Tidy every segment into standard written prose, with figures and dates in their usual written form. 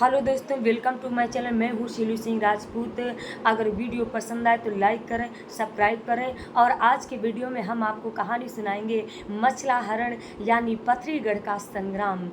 Hello दोस्तों, welcome to my channel. मैं हूँ शीलू सिंह राजपूत। अगर वीडियो पसंद आए तो लाइक करें, सब्सक्राइब करें। और आज के वीडियो में हम आपको कहानी सुनाएंगे मछला हरण यानी पथरीगढ़ का संग्राम।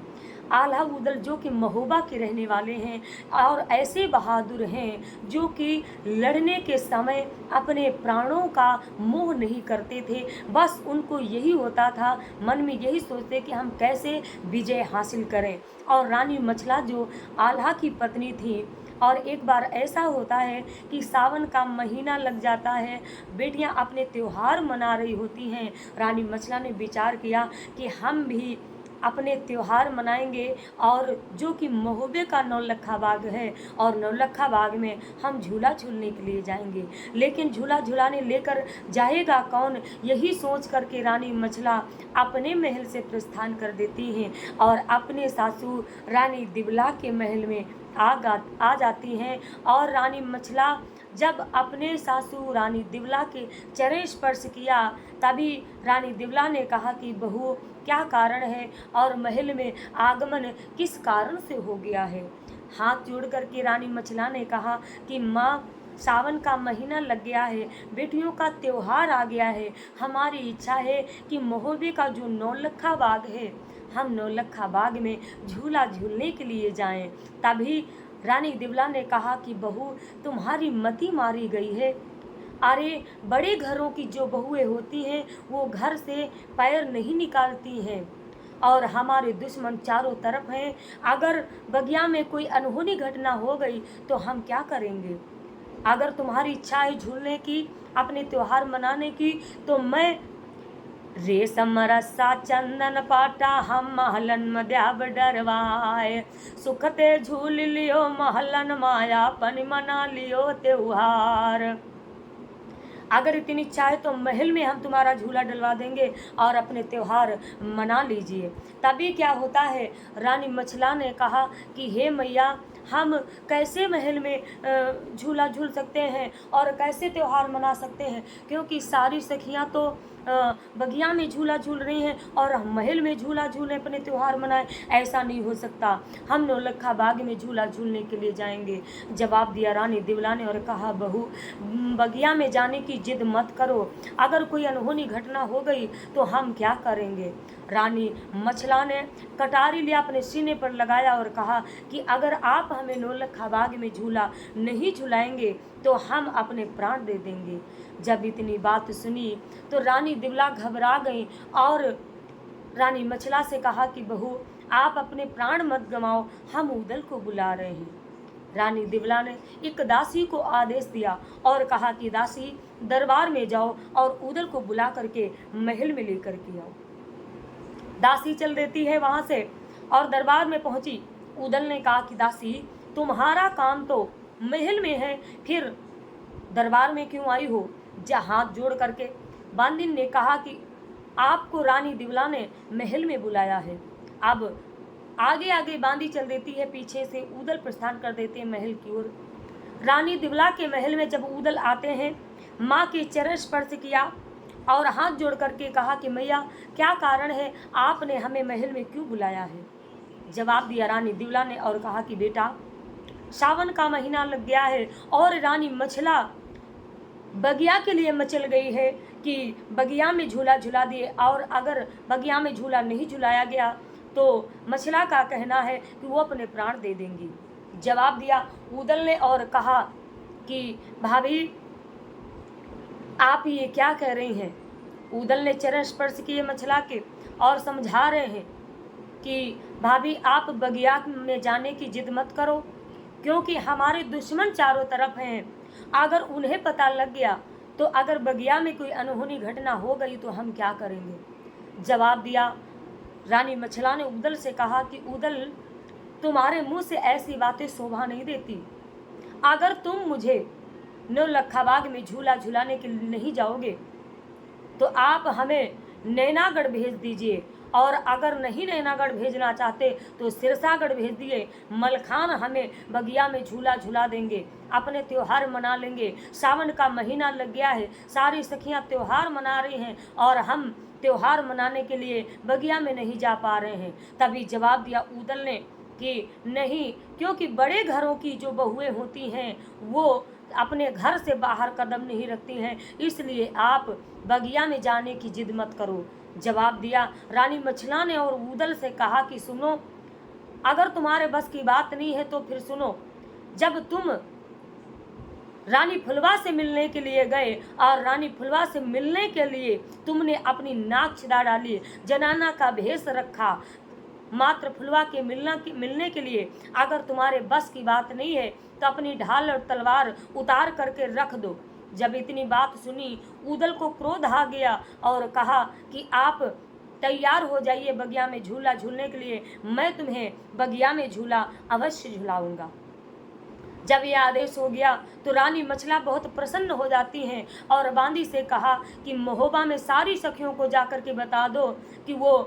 आल्हा उदल जो कि महोबा के रहने वाले हैं और ऐसे बहादुर हैं जो कि लड़ने के समय अपने प्राणों का मोह नहीं करते थे। बस उनको यही होता था, मन में यही सोचते कि हम कैसे विजय हासिल करें। और रानी मछला जो आल्हा की पत्नी थी, और एक बार ऐसा होता है कि सावन का महीना लग जाता है, बेटियां अपने त्योहार मना रही होती हैं। रानी मछला ने विचार किया कि हम भी अपने त्योहार मनाएंगे और जो कि महोबे का नौलखा बाग है, और नौलखा बाग में हम झूला झूलने के लिए जाएंगे। लेकिन झूला झूलाने लेकर जाएगा कौन, यही सोच करके रानी मछला अपने महल से प्रस्थान कर देती हैं और अपने सासू रानी दिवला के महल में आ जाती हैं। और रानी मछला जब अपने सासू रानी दिवला के चरण स्पर्श किया, तभी रानी दिवला ने कहा कि बहू, क्या कारण है और महल में आगमन किस कारण से हो गया है। हाथ जोड़ करके रानी मछला ने कहा कि माँ, सावन का महीना लग गया है, बेटियों का त्योहार आ गया है। हमारी इच्छा है कि महोबे का जो नौलखा बाग है, हम नौलखा बाग में झूला झूलने के लिए जाएं। तभी रानी दिवला ने कहा कि बहू, तुम्हारी मति मारी गई है। अरे, बड़े घरों की जो बहुएं होती हैं वो घर से पैर नहीं निकालती हैं, और हमारे दुश्मन चारों तरफ हैं। अगर बगिया में कोई अनहोनी घटना हो गई तो हम क्या करेंगे। अगर तुम्हारी इच्छा है झूलने की, अपने त्योहार मनाने की, तो मैं रेशम रस्सा चंदन पाटा हम महलन मद्याब डरवाए। सुखते झूल लियो महलन माया पन मना लियो त्योहार। अगर इतनी इच्छा है तो महल में हम तुम्हारा झूला डलवा देंगे और अपने त्योहार मना लीजिए। तभी क्या होता है, रानी मछला ने कहा कि हे मैया, हम कैसे महल में झूला झूल सकते हैं और कैसे त्योहार मना सकते हैं, क्योंकि सारी सखियां तो बगिया में झूला झूल रही हैं और हम महल में झूला झूलें, अपने त्योहार मनाएं। ऐसा नहीं हो सकता, हम नौलखा बाग में झूला झूलने के लिए जाएंगे। जवाब दिया रानी दिवला ने और कहा, बहू, बगिया में जाने की जिद मत करो। अगर कोई अनहोनी घटना हो गई तो हम क्या करेंगे। रानी मछला ने कटारी लिया, अपने सीने पर लगाया और कहा कि अगर आप हमें नौलखा बाग में झूला नहीं झुलाएंगे तो हम अपने प्राण दे देंगे। जब इतनी बात सुनी तो रानी दिवला घबरा गई और रानी मछला से कहा कि बहू, आप अपने प्राण मत गंवाओ, हम उदल को बुला रहे हैं। रानी दिवला ने एक दासी को आदेश दिया और कहा कि दासी, दरबार में जाओ और उदल को बुला करके महल में लेकर के आओ। दासी चल देती है वहां से और दरबार में पहुंची। उदल ने कहा कि दासी, तुम्हारा काम तो महल में है, फिर दरबार में क्यों आई हो। हाथ जोड़ करके बांदिन ने कहा कि आपको रानी दिवला ने महल में बुलाया है। अब आगे आगे बांदी चल देती है, पीछे से उदल प्रस्थान कर देते हैं महल की ओर। रानी दिवला के महल में जब उदल आते हैं, माँ के चरण स्पर्श किया और हाथ जोड़ करके कहा कि मैया, क्या कारण है, आपने हमें महल में क्यों बुलाया है। जवाब दिया रानी दिवला ने और कहा कि बेटा, सावन का महीना लग गया है और रानी मछला बगिया के लिए मचल गई है कि बगिया में झूला झुला दिए, और अगर बगिया में झूला नहीं झुलाया गया तो मछला का कहना है कि वो अपने प्राण दे देंगी। जवाब दिया उदल ने और कहा कि भाभी, आप ये क्या कह रही हैं। उदल ने चरण स्पर्श किए मछला के और समझा रहे हैं कि भाभी, आप बगिया में जाने की जिद मत करो, क्योंकि हमारे दुश्मन चारों तरफ हैं। अगर उन्हें पता लग गया तो अगर बगिया में कोई अनहोनी घटना हो गई तो हम क्या करेंगे। जवाब दिया रानी मछला ने उदल से कहा कि उदल, तुम्हारे मुंह से ऐसी बातें शोभा नहीं देती। अगर तुम मुझे नौलखा बाग में झूला झुलाने के लिए नहीं जाओगे तो आप हमें नैनागढ़ भेज दीजिए, और अगर नहीं नैनागढ़ भेजना चाहते तो सिरसागढ़ भेज दिए। मलखान हमें बगिया में झूला झुला देंगे, अपने त्योहार मना लेंगे। सावन का महीना लग गया है, सारी सखियां त्योहार मना रही हैं और हम त्योहार मनाने के लिए बगिया में नहीं जा पा रहे हैं। तभी जवाब दिया उदल ने कि नहीं, क्योंकि बड़े घरों की जो बहुएं होती हैं वो अपने घर से बाहर कदम नहीं रखती हैं, इसलिए आप बगिया में जाने की जिद मत करो। जवाब दिया रानी मछला ने और ऊदल से कहा कि सुनो, अगर तुम्हारे बस की बात नहीं है तो फिर सुनो। जब तुम रानी फुलवा से मिलने के लिए गए और रानी फुलवा से मिलने के लिए तुमने अपनी नाक छिदा डाली, जनाना का भेष रखा, मात्र फुलवा के मिलने के लिए अगर तुम्हारे बस की बात नहीं है तो अपनी ढाल और तलवार उतार करके रख दो। जब इतनी बात सुनी ऊदल को क्रोध आ गया और कहा कि आप तैयार हो जाइए बगिया में झूला झूलने के लिए, मैं तुम्हें बगिया में झूला अवश्य झुलाऊंगा। जब यह आदेश हो गया तो रानी मछला बहुत प्रसन्न हो जाती हैं और बांदी से कहा कि महोबा में सारी सखियों को जाकर के बता दो कि वो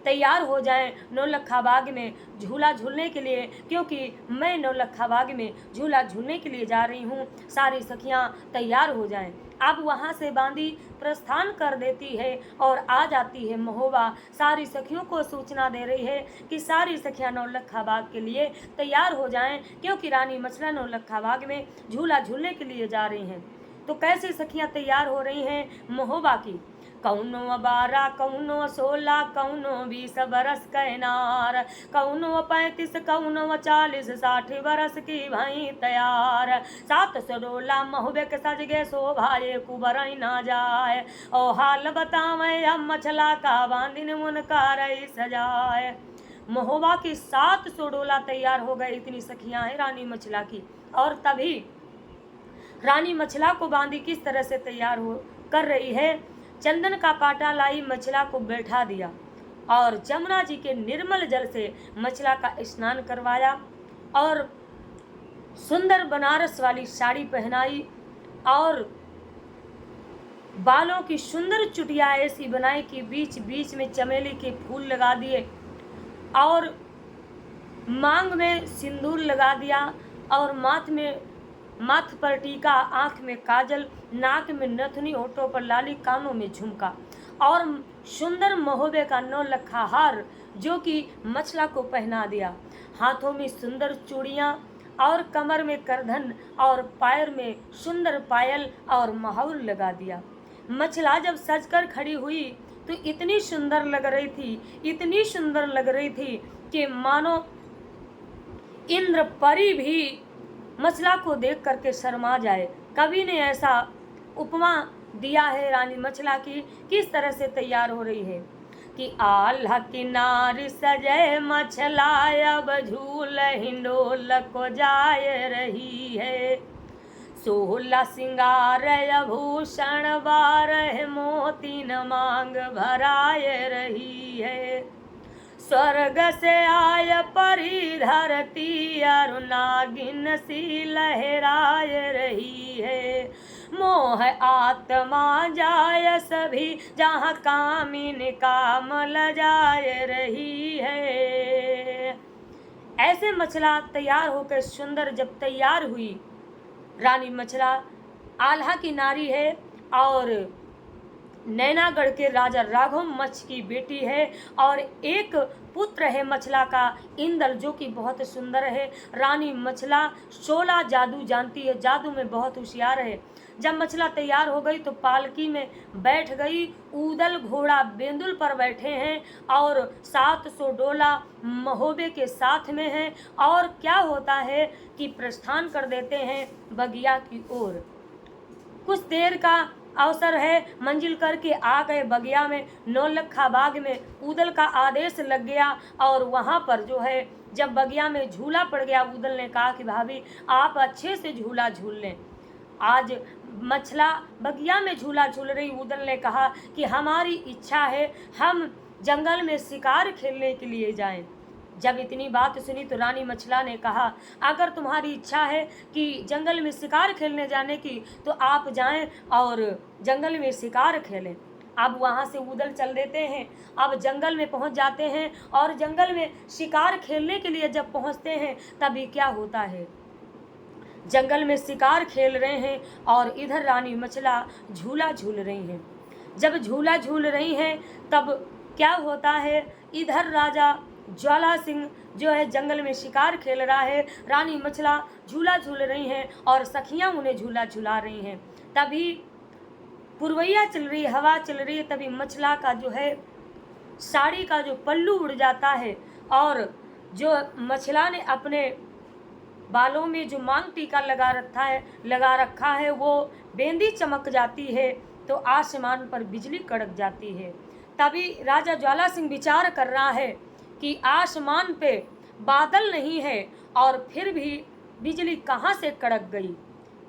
तैयार हो जाएं नौलखा बाग में झूला झूलने के लिए, क्योंकि मैं नौलखा बाग में झूला झूलने के लिए जा रही हूँ, सारी सखियाँ तैयार हो जाएं। अब वहाँ से बांदी प्रस्थान कर देती है और आ जाती है महोबा, सारी सखियों को सूचना दे रही है कि सारी सखियाँ नौलखा बाग के लिए तैयार हो जाएं, क्योंकि रानी मछला नौलखा बाग में झूला झूलने के लिए जा रही हैं। तो कैसे सखियाँ तैयार हो रही हैं महोबा की? कौनो 12 कौनो 16 कौनो 20 बरस कहनार, कौनो 35 कौनो 40 60 बरस की भई तैयार, 7 सरोला महुबे के सज गे शोभाए कुबरई ना जाए, ओ हाल बतावे अब मछला का बांधिन मुनका रही सजाए। महोबा की 7 डोला तैयार हो गए, इतनी सखियां हैं रानी मछला की। और तभी रानी मछला को बांदी किस तरह से तैयार हो कर रही है, चंदन का पाटा लाई मछला को बैठा दिया और जमुना जी के निर्मल जल से मछला का स्नान करवाया और सुंदर बनारस वाली साड़ी पहनाई और बालों की सुंदर चुटिया ऐसी बनाई कि बीच बीच में चमेली के फूल लगा दिए और मांग में सिंदूर लगा दिया और माथ पर टीका, आंख में काजल, नाक में नथनी, होठों पर लाली, कानों में झुमका और सुंदर महोबे का नौलखा हार जो कि मछला को पहना दिया। हाथों में सुंदर चूड़ियाँ और कमर में करधन और पैर में सुंदर पायल और महाउर लगा दिया। मछला जब सजकर खड़ी हुई तो इतनी सुंदर लग रही थी, इतनी सुंदर लग रही थी कि मानो इंद्र परी भी मछला को देख करके शर्मा जाए। कवि ने ऐसा उपमा दिया है रानी मछला की किस तरह से तैयार हो रही है कि आल्हा किनारी सजे मछला अब झूल हिंडोल को जाए रही है, 16 सिंगार भूषण 12 मोती न मांग भराए रही है, स्वर्ग से आय परी धरती अरु नागिन सी लहराए रही है, मोह आत्मा जाय सभी जहाँ कामिन काम ल जाए रही है। ऐसे मछला तैयार होकर सुंदर जब तैयार हुई, रानी मछला आल्हा की नारी है और नैनागढ़ के राजा राघव मछ की बेटी है और एक पुत्र है मछला का इंदल जो कि बहुत सुंदर है। रानी मछला 16 जादू जानती है, जादू में बहुत होशियार है। जब मछला तैयार हो गई तो पालकी में बैठ गई, ऊदल घोड़ा बेंदुल पर बैठे हैं और 700 डोला महोबे के साथ में है और क्या होता है कि प्रस्थान कर देते हैं बगिया की ओर। कुछ देर का अवसर है, मंजिल करके आ गए बगिया में, नौलखा बाग में ऊदल का आदेश लग गया और वहाँ पर जो है जब बगिया में झूला पड़ गया, ऊदल ने कहा कि भाभी आप अच्छे से झूला झूल लें। आज मछला बगिया में झूला झूल रही, ऊदल ने कहा कि हमारी इच्छा है हम जंगल में शिकार खेलने के लिए जाएं। जब इतनी बात सुनी तो रानी मछला ने कहा अगर तुम्हारी इच्छा है कि जंगल में शिकार खेलने जाने की तो आप जाएं और जंगल में शिकार खेलें। अब वहाँ से ऊदल चल देते हैं, अब जंगल में पहुँच जाते हैं और जंगल में शिकार खेलने के लिए जब पहुँचते हैं तभी क्या होता है, जंगल में शिकार खेल रहे हैं और इधर रानी मछला झूला झूल रही हैं। जब झूला झूल रही हैं तब क्या होता है, इधर राजा ज्वाला सिंह जो है जंगल में शिकार खेल रहा है, रानी मछला झूला झूल रही हैं और सखियां उन्हें झूला झूला रही हैं। तभी पुरवैया चल रही है, हवा चल रही है, तभी मछला का जो है साड़ी का जो पल्लू उड़ जाता है और जो मछला ने अपने बालों में जो मांग टीका लगा रखा है वो बेंदी चमक जाती है तो आसमान पर बिजली कड़क जाती है। तभी राजा ज्वाला सिंह विचार कर रहा है कि आसमान पे बादल नहीं है और फिर भी बिजली कहाँ से कड़क गई।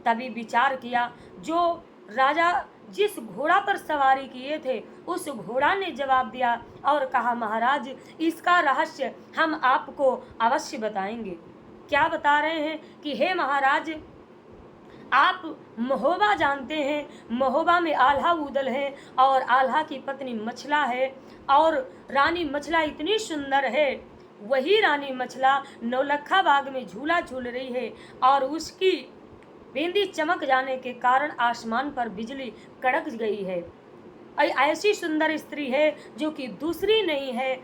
तभी विचार किया, जो राजा जिस घोड़ा पर सवारी किए थे उस घोड़ा ने जवाब दिया और कहा, महाराज इसका रहस्य हम आपको अवश्य बताएंगे। क्या बता रहे हैं कि हे महाराज, आप महोबा जानते हैं, महोबा में आल्हा उदल है और आल्हा की पत्नी मछला है और रानी मछला इतनी सुंदर है, वही रानी मछला नौलखा बाग में झूला झूल रही है और उसकी बेंदी चमक जाने के कारण आसमान पर बिजली कड़क गई है। ऐसी सुंदर स्त्री है जो कि दूसरी नहीं है।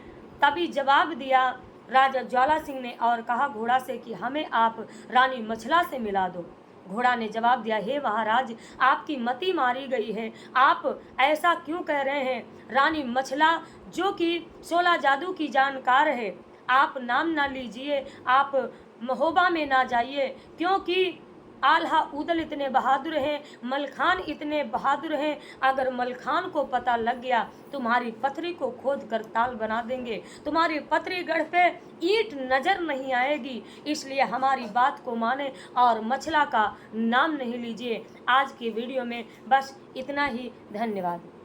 तभी जवाब दिया राजा ज्वाला सिंह ने और कहा घोड़ा से कि हमें आप रानी मछला से मिला दो। घोड़ा ने जवाब दिया, हे महाराज आपकी मति मारी गई है, आप ऐसा क्यों कह रहे हैं। रानी मछला जो कि 16 जादू की जानकार है, आप नाम ना लीजिए, आप महोबा में ना जाइए, क्योंकि आल्हा उदल इतने बहादुर हैं, मलखान इतने बहादुर हैं, अगर मलखान को पता लग गया तुम्हारी पथरी को खोद कर ताल बना देंगे, तुम्हारी पथरी गढ़ पे ईंट नजर नहीं आएगी, इसलिए हमारी बात को माने और मछला का नाम नहीं लीजिए। आज की वीडियो में बस इतना ही, धन्यवाद।